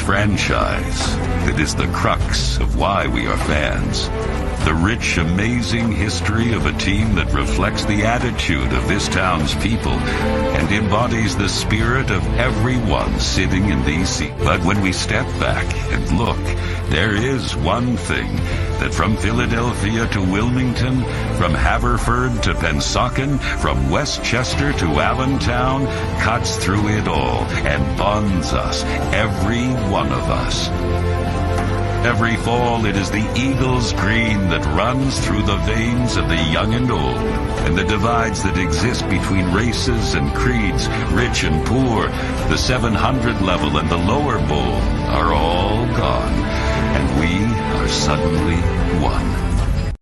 franchise that is the crux of why we are fans. The rich, amazing history of a team that reflects the attitude of this town's people and embodies the spirit of everyone sitting in these seats. But when we step back and look, there is one thing that from Philadelphia to Wilmington, from Haverford to Pennsauken, from Westchester to Allentown, cuts through it all and bonds us, every one of us. Every fall, it is the Eagles green that runs through the veins of the young and old, and the divides that exist between races and creeds, rich and poor, the 700 level and the lower bowl are all gone, and we are suddenly one.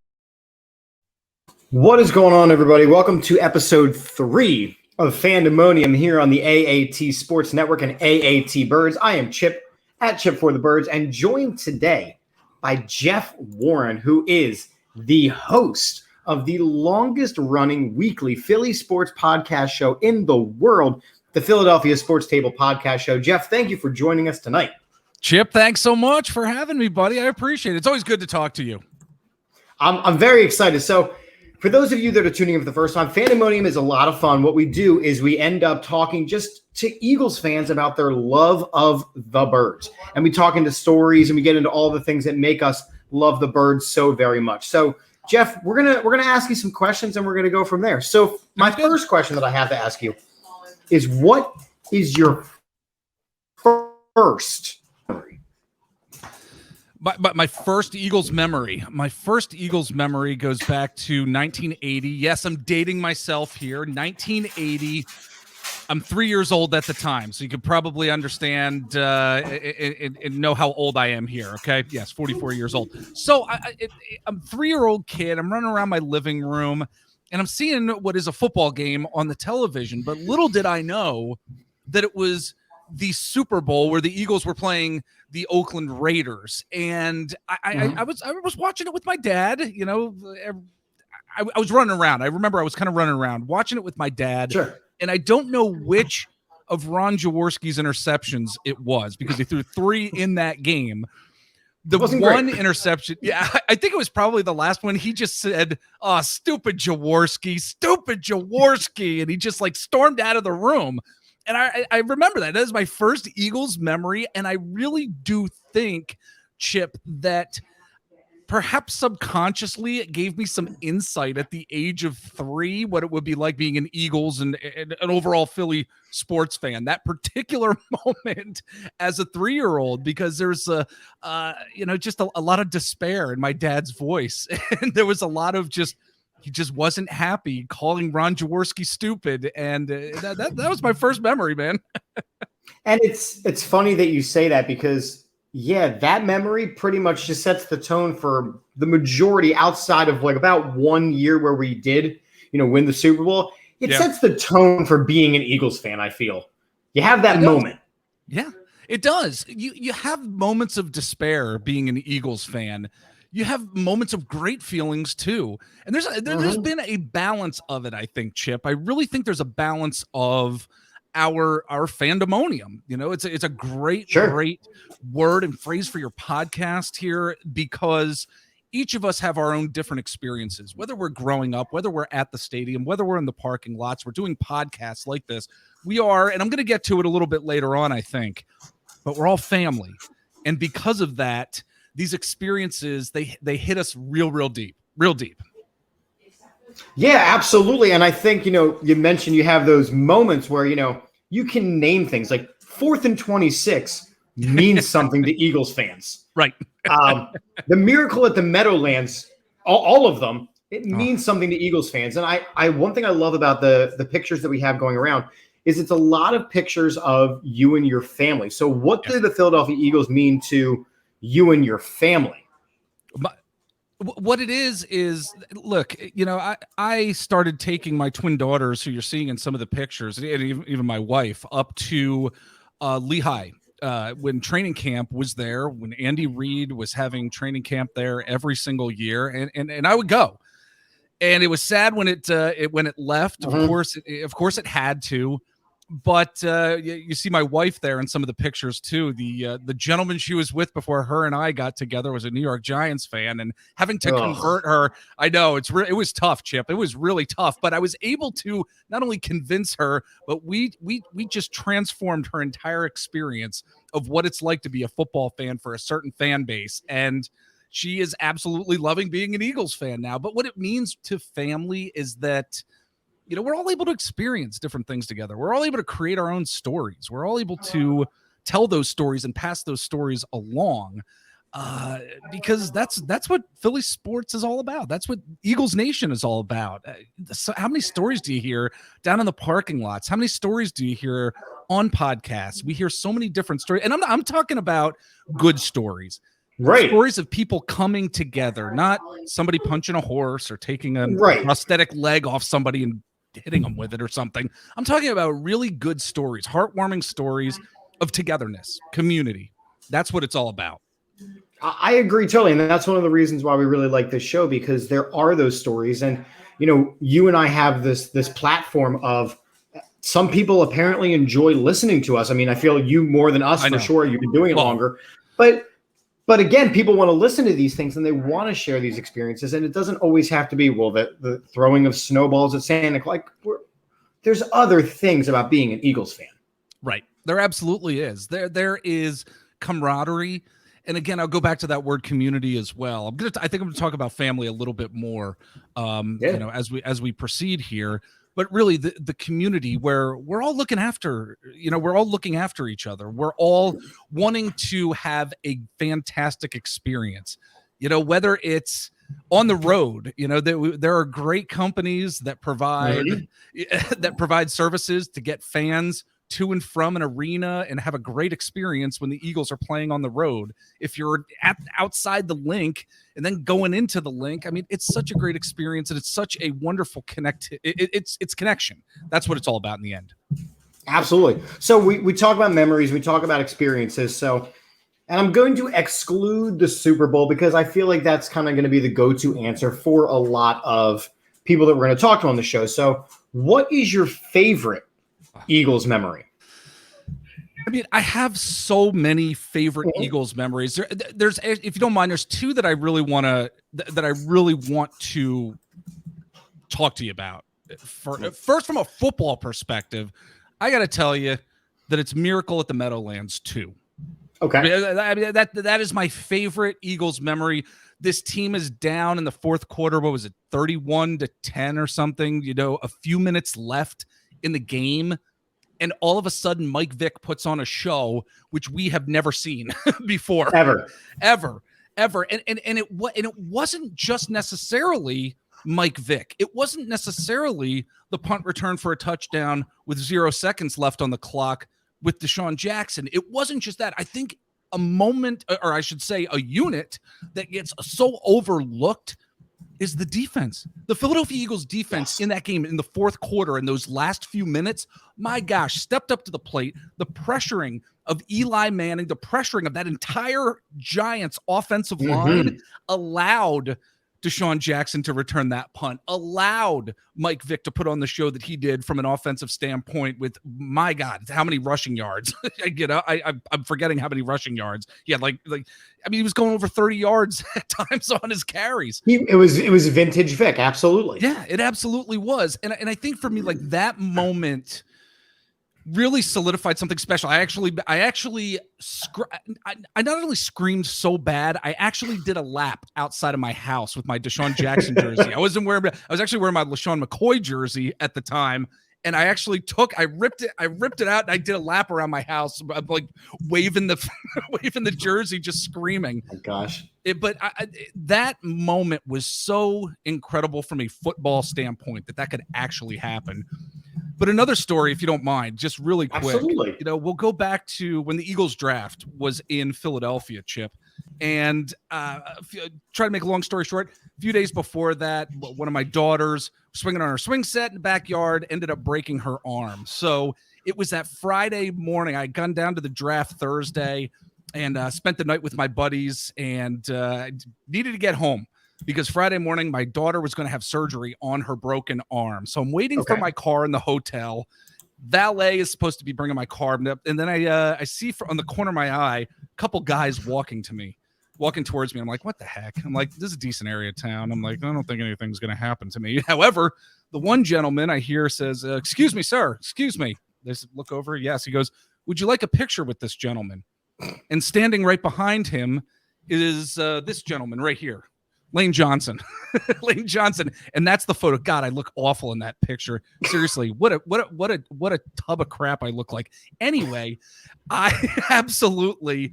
What is going on, everybody? Welcome to episode 3 of Fandemonium here on the AAT Sports Network and AATBIRDS. I am Chip at Chip for the Birds, and joined today by Jeff Warren, who is the host of the longest running weekly Philly sports podcast show in the world, the Philadelphia Sports Table Podcast Show. Jeff, thank you for joining us tonight. Chip, thanks so much for having me, buddy. I appreciate it. It's always good to talk to you. I'm very excited. So for those of you that are tuning in for the first time, Fandemonium is a lot of fun. What we do is we end up talking just to Eagles fans about their love of the Birds. And we talk into stories and we get into all the things that make us love the Birds so very much. So, Jeff, we're gonna ask you some questions and we're gonna go from there. So my first question that I have to ask you is, what is your first memory? My first Eagles memory goes back to 1980. Yes, I'm dating myself here. 1980. I'm 3 years old at the time, so you could probably understand and know how old I am here. Okay, yes, 44 years old. So I'm a 3-year-old kid. I'm running around my living room, and I'm seeing what is a football game on the television. But little did I know that it was the Super Bowl where the Eagles were playing the Oakland Raiders, and I was watching it with my dad. You know, I was running around. I remember I was kind of running around watching it with my dad. Sure. And I don't know which of Ron Jaworski's interceptions it was, because he threw 3 in that game. The one interception, yeah, I think it was probably the last one. He just said, "Oh, stupid Jaworski, stupid Jaworski," and he just like stormed out of the room. And I remember that. That is my first Eagles memory. And I really do think, Chip, that perhaps subconsciously it gave me some insight at the age of 3, what it would be like being an Eagles and an overall Philly sports fan. That particular moment as a 3-year-old, because there's just a lot of despair in my dad's voice. And there was a lot of he just wasn't happy, calling Ron Jaworski stupid. And that was my first memory, man. And it's funny that you say that, because yeah, that memory pretty much just sets the tone for the majority, outside of like about 1 year where we did, win the Super Bowl. It sets the tone for being an Eagles fan, I feel. You have that moment. Yeah, it does. You have moments of despair being an Eagles fan. You have moments of great feelings too. And there's been a balance of it, I think, Chip. I really think there's a balance of our fandemonium. It's a great word and phrase for your podcast here, because each of us have our own different experiences, whether we're growing up, whether we're at the stadium, whether we're in the parking lots, we're doing podcasts like this. We are, and I'm going to get to it a little bit later on, I think, but we're all family. And because of that, these experiences, they hit us real deep. Yeah, absolutely. And I think, you mentioned you have those moments where, you can name things like 4th and 26 means something to Eagles fans. Right. The miracle at the Meadowlands, all of them, it means something to Eagles fans. And I one thing I love about the pictures that we have going around is it's a lot of pictures of you and your family. So what do the Philadelphia Eagles mean to you and your family? What it is look, I started taking my twin daughters, who you're seeing in some of the pictures, and even my wife, up to Lehigh when training camp was there, when Andy Reid was having training camp there every single year, and I would go. And it was sad when it left. Of course it had to. But you see my wife there in some of the pictures too. The gentleman she was with before her and I got together was a New York Giants fan, and having to convert her, I know it was tough, Chip. It was really tough, but I was able to not only convince her, but we just transformed her entire experience of what it's like to be a football fan for a certain fan base, and she is absolutely loving being an Eagles fan now. But what it means to family is that, we're all able to experience different things together. We're all able to create our own stories. We're all able to tell those stories and pass those stories along, because that's what Philly sports is all about. That's what Eagles Nation is all about. So how many stories do you hear down in the parking lots? How many stories do you hear on podcasts? We hear so many different stories, and I'm talking about good stories. Right. Stories of people coming together, not somebody punching a horse or taking a prosthetic leg off somebody and hitting them with it or something. I'm talking about really good stories, heartwarming stories of togetherness, community. That's what it's all about. I agree totally. And that's one of the reasons why we really like this show, because there are those stories. And, you and I have this platform of some people apparently enjoy listening to us. I mean, I feel you more than us for sure. You've been doing it longer. But again, people want to listen to these things and they want to share these experiences. And it doesn't always have to be, the throwing of snowballs at Santa Claus. There's other things about being an Eagles fan. Right. There absolutely is. There is camaraderie. And again, I'll go back to that word community as well. I think I'm going to talk about family a little bit more, as we proceed here. But really, the community where we're all looking after, we're all looking after each other. We're all wanting to have a fantastic experience, whether it's on the road. There are great companies that provide services to get fans to and from an arena and have a great experience when the Eagles are playing on the road. If you're outside the link and then going into the link, I mean, it's such a great experience and it's such a wonderful it's connection. That's what it's all about in the end. Absolutely. So we talk about memories, we talk about experiences. And I'm going to exclude the Super Bowl because I feel like that's kind of going to be the go-to answer for a lot of people that we're going to talk to on the show. So what is your favorite Eagles memory? I mean, I have so many favorite Eagles memories. There's, if you don't mind, there's two that I really want to talk to you about. First, from a football perspective, I got to tell you that it's Miracle at the Meadowlands 2. Okay. I mean, that is my favorite Eagles memory. This team is down in the fourth quarter. What was it? 31-10 or something, a few minutes left in the game. And all of a sudden, Mike Vick puts on a show, which we have never seen before. Ever. And it wasn't just necessarily Mike Vick. It wasn't necessarily the punt return for a touchdown with 0 seconds left on the clock with DeSean Jackson. It wasn't just that. I think a moment, or I should say a unit that gets so overlooked is the defense. The Philadelphia Eagles defense in that game in the fourth quarter in those last few minutes, my gosh, stepped up to the plate. The pressuring of Eli Manning, the pressuring of that entire Giants offensive line allowed DeSean Jackson to return that punt, allowed Mike Vick to put on the show that he did from an offensive standpoint with, my God, how many rushing yards? I'm forgetting how many rushing yards. He had he was going over 30 yards at times on his carries. It was vintage Vick. Absolutely. Yeah, it absolutely was. And I think for me, that moment really solidified something special. I not only screamed so bad, I actually did a lap outside of my house with my DeSean Jackson jersey. I was actually wearing my Lashawn Mccoy jersey at the time. And I actually ripped it out and I did a lap around my house. I'm waving the jersey, just screaming. Oh my gosh. That moment was so incredible from a football standpoint that could actually happen. But another story, if you don't mind, just really quick. Absolutely. We'll go back to when the Eagles draft was in Philadelphia, Chip. And try to make a long story short, a few days before that, one of my daughters swinging on her swing set in the backyard ended up breaking her arm. So it was that Friday morning. I had gone down to the draft Thursday and spent the night with my buddies and needed to get home because Friday morning my daughter was going to have surgery on her broken arm. So I'm waiting for my car in the hotel. valet is supposed to be bringing my car, and then I see on the corner of my eye a couple guys walking towards me. I'm like, what the heck? I'm like, this is a decent area of town. I'm like, I don't think anything's going to happen to me. However, the one gentleman I hear says, excuse me, sir, excuse me. They look over. Yes. He goes, would you like a picture with this gentleman? And standing right behind him is this gentleman right here, Lane Johnson. Lane Johnson. And that's the photo. God, I look awful in that picture. Seriously, what a tub of crap I look like. Anyway, I absolutely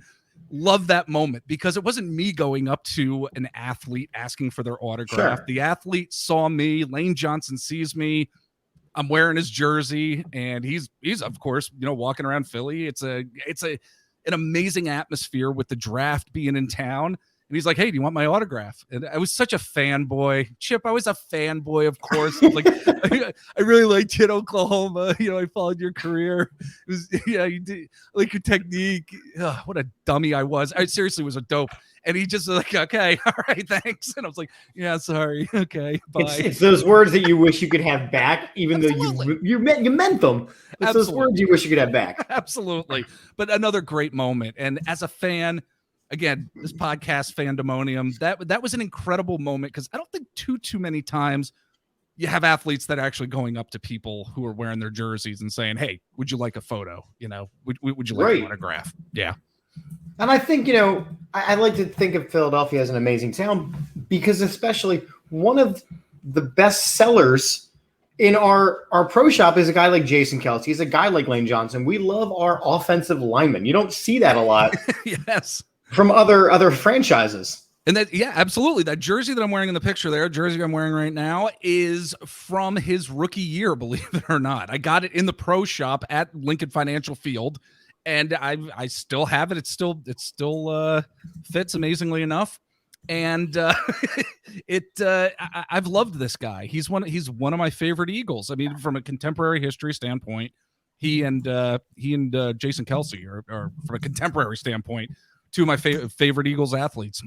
love that moment because it wasn't me going up to an athlete asking for their autograph. Sure. The athlete saw me. Lane Johnson sees me. I'm wearing his jersey, and he's of course, walking around Philly. It's an amazing atmosphere with the draft being in town. And he's like, hey, do you want my autograph? And I was such a fanboy. Chip, I was a fanboy, of course. Like, I really liked you in Oklahoma. I followed your career. It was, you did like your technique. Ugh, what a dummy I was. I seriously was a dope. And he just was like, okay, all right, thanks. And I was like, yeah, sorry. Okay, bye. It's those words that you wish you could have back, even though you meant them. It's those words you wish you could have back. Absolutely. But another great moment. And as a fan, again, this podcast, Fandemonium, that was an incredible moment because I don't think too many times you have athletes that are actually going up to people who are wearing their jerseys and saying, hey, would you like a photo? Would you like an autograph? Yeah. And I think, I like to think of Philadelphia as an amazing town because especially one of the best sellers in our pro shop is a guy like Jason Kelce. He's a guy like Lane Johnson. We love our offensive linemen. You don't see that a lot. Yes. From other franchises. And that, yeah, absolutely. That jersey that I'm wearing in the picture there, jersey I'm wearing right now, is from his rookie year, believe it or not. I got it in the pro shop at Lincoln Financial Field, and I still have it. It still fits amazingly enough. And I've loved this guy. He's one of my favorite Eagles. I mean, from a contemporary history standpoint, he and Jason Kelce are from a contemporary standpoint, two of my favorite Eagles athletes.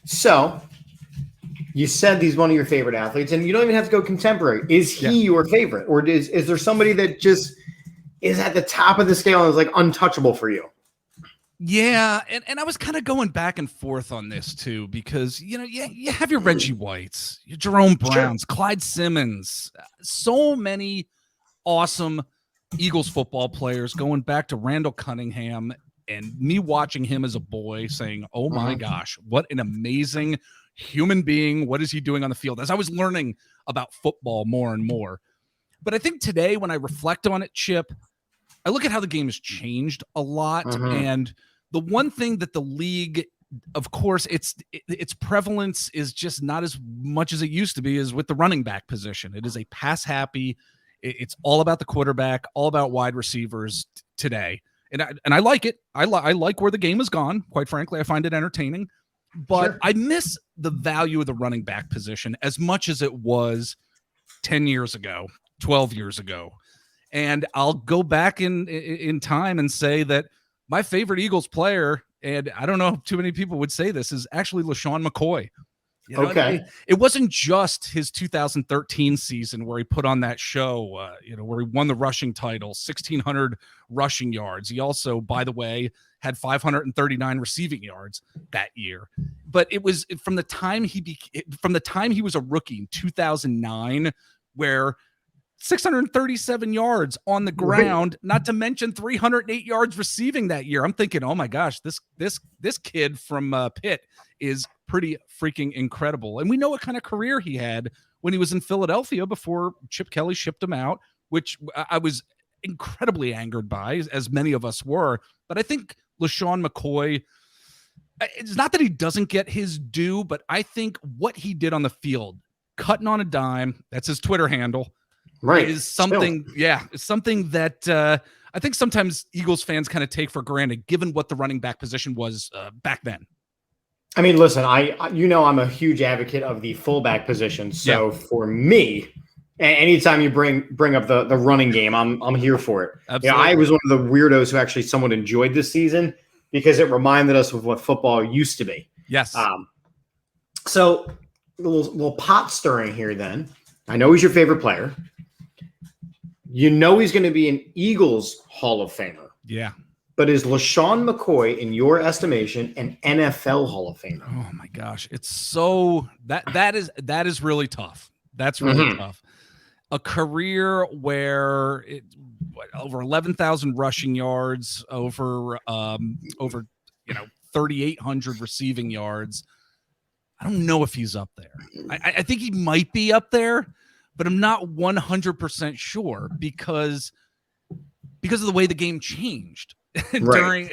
So you said he's one of your favorite athletes, and you don't even have to go contemporary. Is he your favorite, or is there somebody that just is at the top of the scale and is like untouchable for you? Yeah, and I was kind of going back and forth on this too, because you have your Reggie Whites, your Jerome Browns, sure. Clyde Simmons, so many awesome Eagles football players, going back to Randall Cunningham, and me watching him as a boy saying, oh my gosh, what an amazing human being. What is he doing on the field? As I was learning about football more and more. But I think today when I reflect on it, Chip, I look at how the game has changed a lot. And the one thing that the league, of course, its prevalence is just not as much as it used to be, is with the running back position. It is a pass happy. It's all about the quarterback, all about wide receivers today. And I like it. I like where the game has gone. Quite frankly, I find it entertaining. But I miss the value of the running back position as much as it was 10 years ago, 12 years ago. And I'll go back in time and say that my favorite Eagles player, and I don't know if too many people would say this, is actually Lashawn McCoy. It wasn't just his 2013 season where he put on that show, where he won the rushing title, 1,600 rushing yards. He also, by the way, had 539 receiving yards that year. But it was from the time he was a rookie in 2009, where 637 yards on the ground, not to mention 308 yards receiving that year. I'm thinking, oh my gosh, this kid from Pitt is pretty freaking incredible. And we know what kind of career he had when he was in Philadelphia before Chip Kelly shipped him out, which I was incredibly angered by, as many of us were. But I think Lashawn McCoy, it's not that he doesn't get his due, but I think what he did on the field, cutting on a dime, that's his Twitter handle, right, is something, it's something that I think sometimes Eagles fans kind of take for granted, given what the running back position was back then. I mean, listen, I'm a huge advocate of the fullback position. So for me, anytime you bring up the running game, I'm here for it. Absolutely. I was one of the weirdos who actually somewhat enjoyed this season because it reminded us of what football used to be. Yes. So a little pot stirring here then. I know he's your favorite player. You know he's going to be an Eagles Hall of Famer. Yeah. But is Lashawn Mccoy, in your estimation, an NFL Hall of Famer? Oh my gosh, it's so that is really tough. That's really tough. A career where over 11,000 rushing yards, over 3,800 receiving yards. I don't know if he's up there. I think he might be up there, but I'm not 100% sure because of the way the game changed.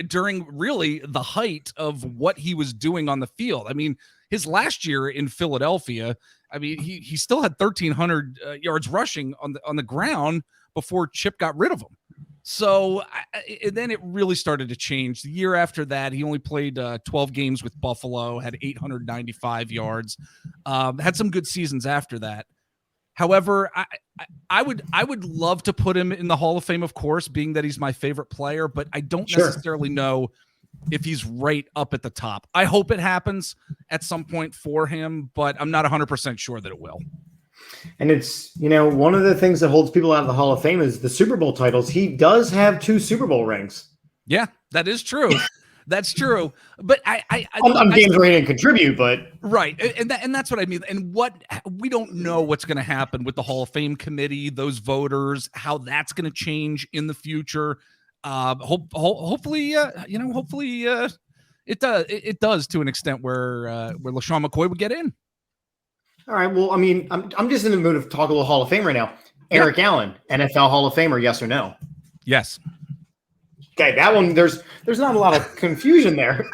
during really the height of what he was doing on the field. I mean, his last year in Philadelphia, I mean, he still had 1,300 yards rushing on the ground before Chip got rid of him. So and then it really started to change. The year after that, he only played 12 games with Buffalo, had 895 yards, had some good seasons after that. However, I would love to put him in the Hall of Fame, of course, being that he's my favorite player, but I don't necessarily know if he's right up at the top. I hope it happens at some point for him, but I'm not 100% sure that it will. And it's, one of the things that holds people out of the Hall of Fame is the Super Bowl titles. He does have 2 Super Bowl rings. Yeah, that is true. That's true, but I'm games where he didn't contribute, but right, and that's what I mean. And we don't know what's going to happen with the Hall of Fame committee, those voters, how that's going to change in the future. Hopefully, it does to an extent where Lashawn McCoy would get in. All right. Well, I mean, I'm just in the mood of talk a little Hall of Fame right now. Eric Allen, NFL Hall of Famer, yes or no? Yes. Okay, that one, there's not a lot of confusion there.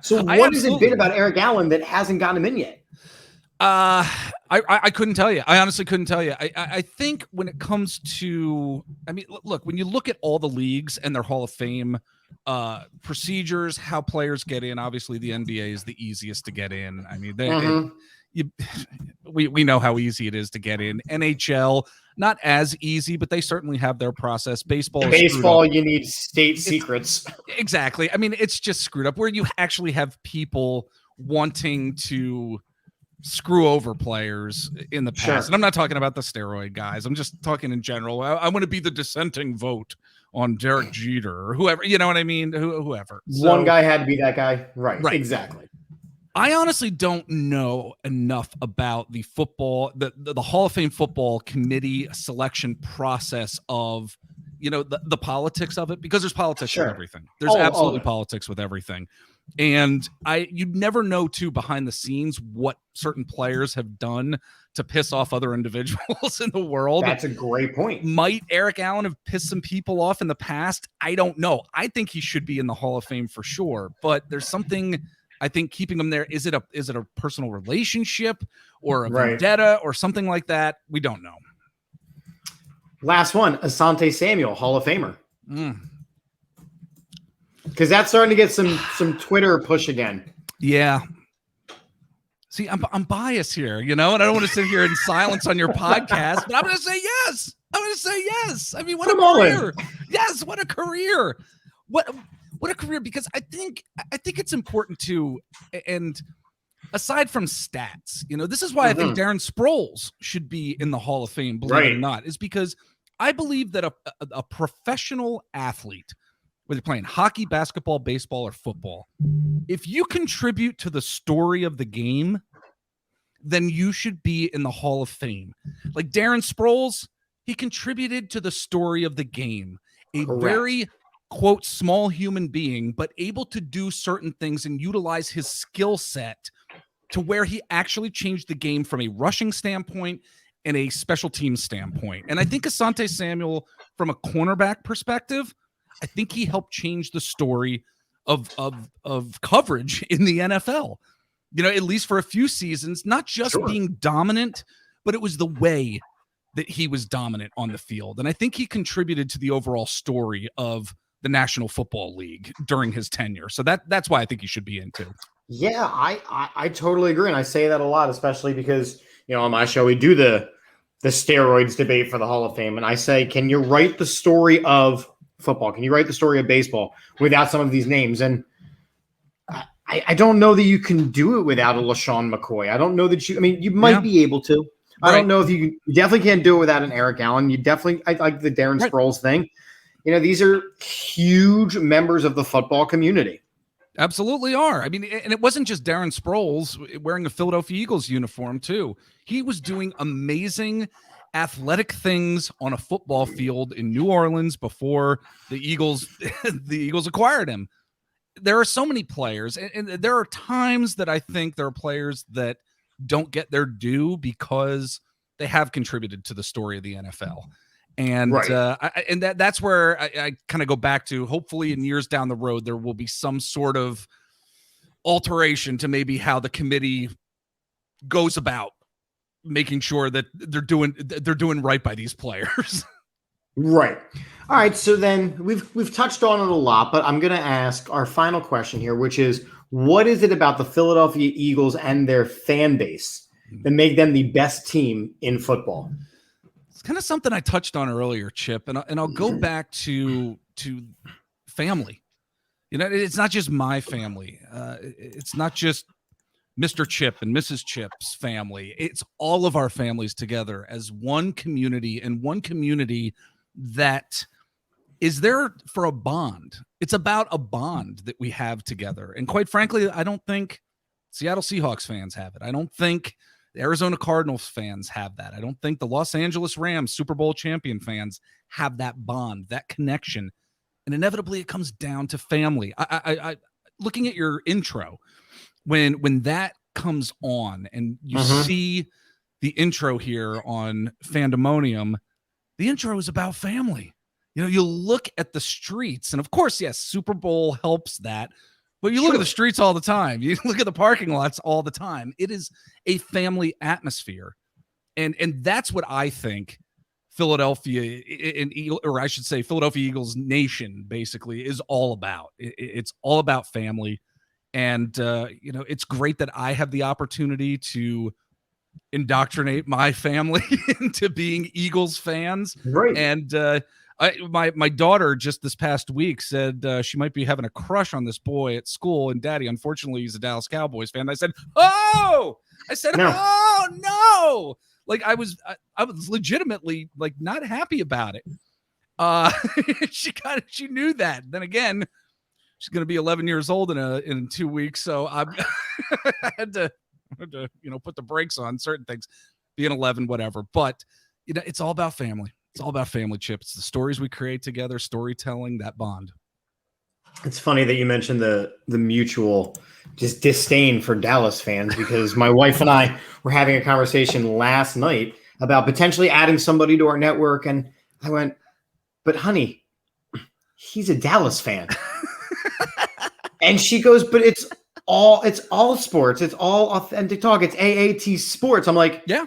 So what has it been about Eric Allen that hasn't gotten him in yet? I couldn't tell you. I honestly couldn't tell you. I think when it comes to, I mean, look, when you look at all the leagues and their Hall of Fame procedures, how players get in, obviously the NBA is the easiest to get in. I mean, we know how easy it is to get in. NHL, not as easy, but they certainly have their process. Baseball, you need state secrets. Exactly. I mean, it's just screwed up where you actually have people wanting to screw over players in the past. Sure. And I'm not talking about the steroid guys. I'm just talking in general. I want to be the dissenting vote on Derek Jeter or whoever, you know what I mean? Whoever. One guy had to be that guy. Right. Exactly. I honestly don't know enough about the football, the Hall of Fame football committee selection process of, the politics of it, because there's politics with everything. There's absolutely politics with everything. And you'd never know too behind the scenes what certain players have done to piss off other individuals in the world. That's a great point. Might Eric Allen have pissed some people off in the past? I don't know. I think he should be in the Hall of Fame for sure, but there's something I think keeping him there. Is it a personal relationship or a vendetta or something like that? We don't know. Last one, Asante Samuel, Hall of Famer. Because that's starting to get some Twitter push again. Yeah. See, I'm biased here, and I don't want to sit here in silence on your podcast, but I'm going to say yes. I mean, what a career. Yes, what a career. What a career, because I think it's important to, and aside from stats, this is why I think Darren Sproles should be in the Hall of Fame, believe it or not, is because I believe that a professional athlete, whether you're playing hockey, basketball, baseball, or football, if you contribute to the story of the game, then you should be in the Hall of Fame. Like Darren Sproles, he contributed to the story of the game. Very, quote, small human being, but able to do certain things and utilize his skill set to where he actually changed the game from a rushing standpoint and a special teams standpoint. And I think Asante Samuel, from a cornerback perspective, I think he helped change the story of coverage in the NFL, at least for a few seasons, not just being dominant, but it was the way that he was dominant on the field. And I think he contributed to the overall story of the National Football League during his tenure. So that's why I think he should be in too. Yeah, I totally agree. And I say that a lot, especially because, on my show, we do the steroids debate for the Hall of Fame. And I say, can you write the story of football? Can you write the story of baseball without some of these names? And I don't know that you can do it without a Lashawn McCoy. I don't know that you might be able to, I don't know if you definitely can't do it without an Eric Allen. I like the Darren Sproles thing. These are huge members of the football community. Absolutely are. I mean, and it wasn't just Darren Sproles wearing a Philadelphia Eagles uniform too. He was doing amazing athletic things on a football field in New Orleans before the Eagles acquired him. There are so many players, and there are times that I think there are players that don't get their due because they have contributed to the story of the NFL. And that's where I kind of go back to, hopefully in years down the road, there will be some sort of alteration to maybe how the committee goes about making sure that they're doing right by these players. Right. All right. So then we've touched on it a lot, but I'm going to ask our final question here, which is, what is it about the Philadelphia Eagles and their fan base that make them the best team in football? It's kind of something I touched on earlier, Chip, and I'll go back to family. It's not just my family. It's not just Mr. Chip and Mrs. Chip's family. It's all of our families together as one community, and one community that is there for a bond. It's about a bond that we have together. And quite frankly, I don't think Seattle Seahawks fans have it. I don't think the Arizona Cardinals fans have that. I don't think the Los Angeles Rams Super Bowl champion fans have that bond, that connection. And inevitably it comes down to family. I looking at your intro, when that comes on and you see the intro here on Fandemonium, the intro is about family. You look at the streets, and of course, yes, Super Bowl helps that. But you look at the streets all the time. You look at the parking lots all the time. It is a family atmosphere. And that's what I think Philadelphia, or I should say Philadelphia Eagles Nation, basically is all about. It's all about family. And, it's great that I have the opportunity to indoctrinate my family into being Eagles fans. Right. And my daughter just this past week said she might be having a crush on this boy at school, and Daddy, unfortunately, he's a Dallas Cowboys fan. I said, no. Oh no! Like I was legitimately like not happy about it. She knew that. Then again, she's going to be 11 years old in 2 weeks, so I had to put the brakes on certain things. Being 11, whatever, but it's all about family. It's all about family, Chip. It's the stories we create together, storytelling, that bond. It's funny that you mentioned the mutual just disdain for Dallas fans, because my wife and I were having a conversation last night about potentially adding somebody to our network. And I went, but honey, he's a Dallas fan. And she goes, but it's all sports. It's all authentic talk. It's AAT sports. I'm like, yeah.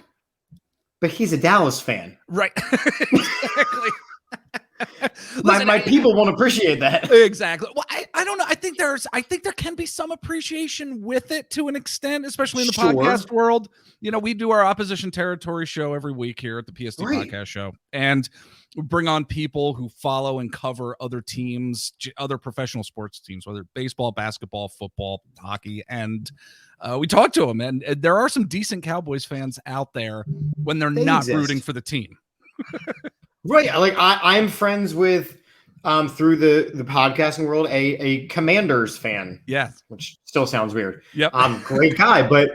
But he's a Dallas fan. Right. Exactly. Listen, my people won't appreciate that. Exactly. Well, I don't know. I think there can be some appreciation with it to an extent, especially in the podcast world. We do our opposition territory show every week here at the PST Podcast Show. And we bring on people who follow and cover other teams, other professional sports teams, whether baseball, basketball, football, hockey. And we talk to them. And there are some decent Cowboys fans out there when they're not rooting for the team. Right. Like I'm friends with, through the podcasting world, a Commanders fan. Yeah. Which still sounds weird. Yep. Great guy. But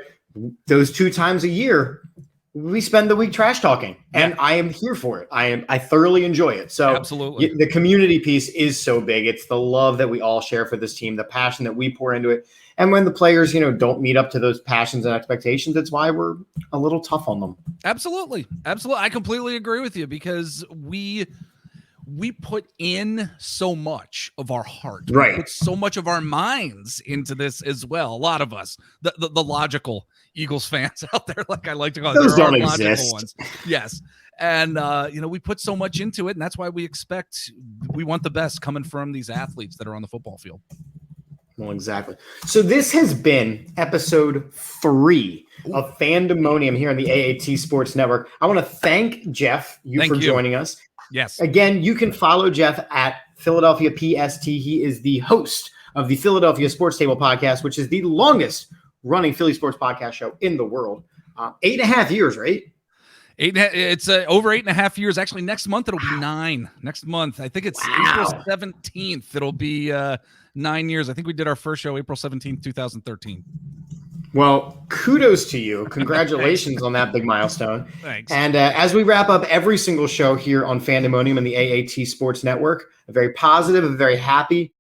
those 2 times a year, we spend the week trash talking, and I am here for it. I thoroughly enjoy it. So absolutely, the community piece is so big. It's the love that we all share for this team, the passion that we pour into it. And when the players, don't meet up to those passions and expectations, that's why we're a little tough on them. Absolutely. I completely agree with you, because we put in so much of our heart, right? We put so much of our minds into this as well. A lot of us, the logical Eagles fans out there, like I like to call it, those there don't are exist. logical ones. Yes. And, we put so much into it, and that's why we want the best coming from these athletes that are on the football field. Well, exactly. So this has been episode 3 of Fandemonium here on the AAT Sports Network. I want to thank Jeff for joining us. Yes. Again, you can follow Jeff at Philadelphia PST. He is the host of the Philadelphia Sports Table podcast, which is the longest running Philly sports podcast show in the world. 8.5 years, right? It's over 8.5 years. Actually, next month it'll be 9. Next month, I think it's April 17th. It'll be 9 years. I think we did our first show April 17th, 2013. Well, kudos to you. Congratulations on that big milestone. Thanks. And as we wrap up every single show here on Fandemonium and the AAT Sports Network, a very positive, a very happy,